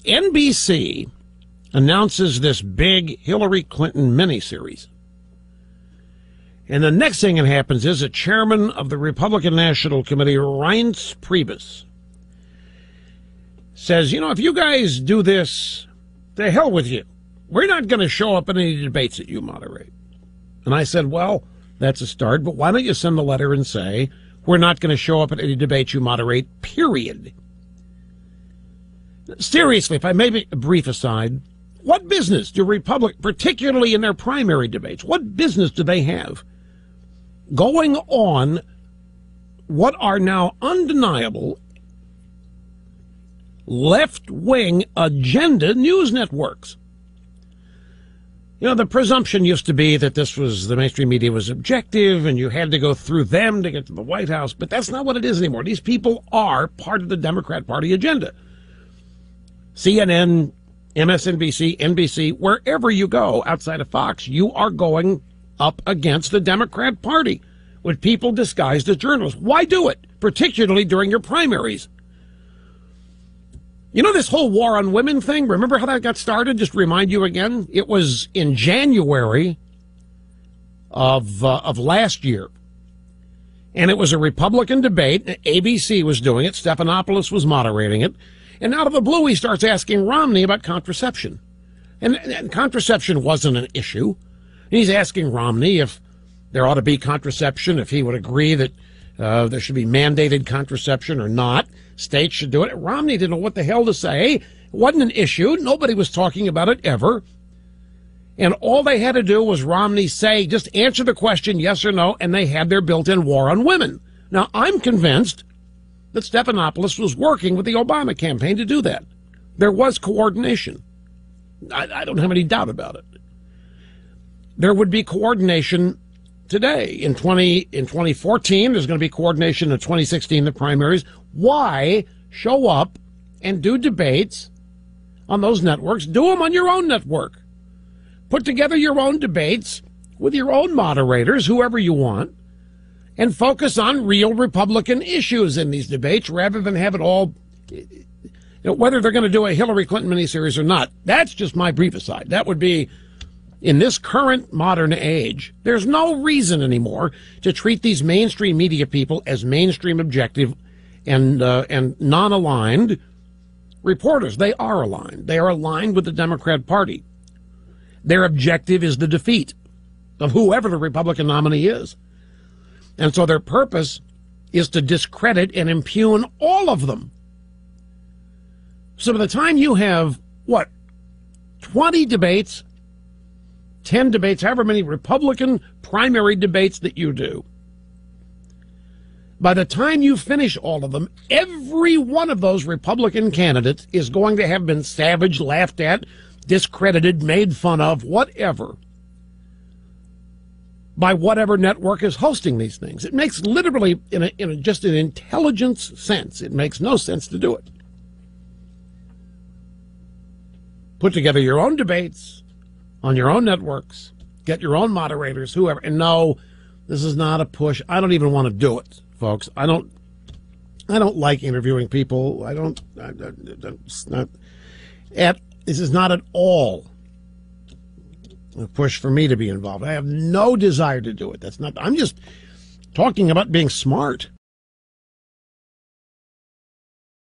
NBC announces this big Hillary Clinton miniseries. And the next thing that happens is the chairman of the Republican National Committee, Reince Priebus, says, you know, if you guys do this, to hell with you. We're not going to show up in any debates that you moderate. And I said, well, that's a start, but why don't you send a letter and say, we're not going to show up at any debates you moderate, period. Seriously, if I may make a brief aside, what business do Republicans, particularly in their primary debates, what business do they have going on what are now undeniable left-wing agenda news networks? You know, the presumption used to be that this was, the mainstream media was objective and you had to go through them to get to the White House, but that's not what it is anymore. These people are part of the Democrat Party agenda. CNN, MSNBC, NBC, wherever you go outside of Fox, you are going up against the Democrat Party with people disguised as journalists. Why do it, particularly during your primaries? You know this whole war on women thing? Remember how that got started? Just to remind you again, it was in January of last year. And it was a Republican debate. ABC was doing it. Stephanopoulos was moderating it. And out of the blue, he starts asking Romney about contraception. And contraception wasn't an issue. And he's asking Romney if there ought to be contraception, if he would agree that there should be mandated contraception or not. States should do it. Romney didn't know what the hell to say. It wasn't an issue. Nobody was talking about it ever. And all they had to do was Romney say, just answer the question, yes or no, and they had their built-in war on women. Now, I'm convinced that Stephanopoulos was working with the Obama campaign to do that. There was coordination. I don't have any doubt about it. There would be coordination today. In 2014, there's going to be coordination in 2016, the primaries. Why show up and do debates on those networks? Do them on your own network. Put together your own debates with your own moderators, whoever you want, and focus on real Republican issues in these debates rather than have it all, you know, whether they're going to do a Hillary Clinton miniseries or not. That's just my brief aside. That would be, in this current modern age, there's no reason anymore to treat these mainstream media people as mainstream objective and non-aligned reporters. They are aligned. They are aligned with the Democrat Party. Their objective is the defeat of whoever the Republican nominee is. And so their purpose is to discredit and impugn all of them. So by the time you have, 20 debates, 10 debates, however many Republican primary debates that you do, by the time you finish all of them, every one of those Republican candidates is going to have been savaged, laughed at, discredited, made fun of, whatever, by whatever network is hosting these things. It makes literally, in just an intelligence sense, it makes no sense to do it. Put together your own debates on your own networks, get your own moderators, whoever. And no, this is not a push. I don't even want to do it, folks. I don't like interviewing people. This is not at all a push for me to be involved. I have no desire to do it. I'm just talking about being smart.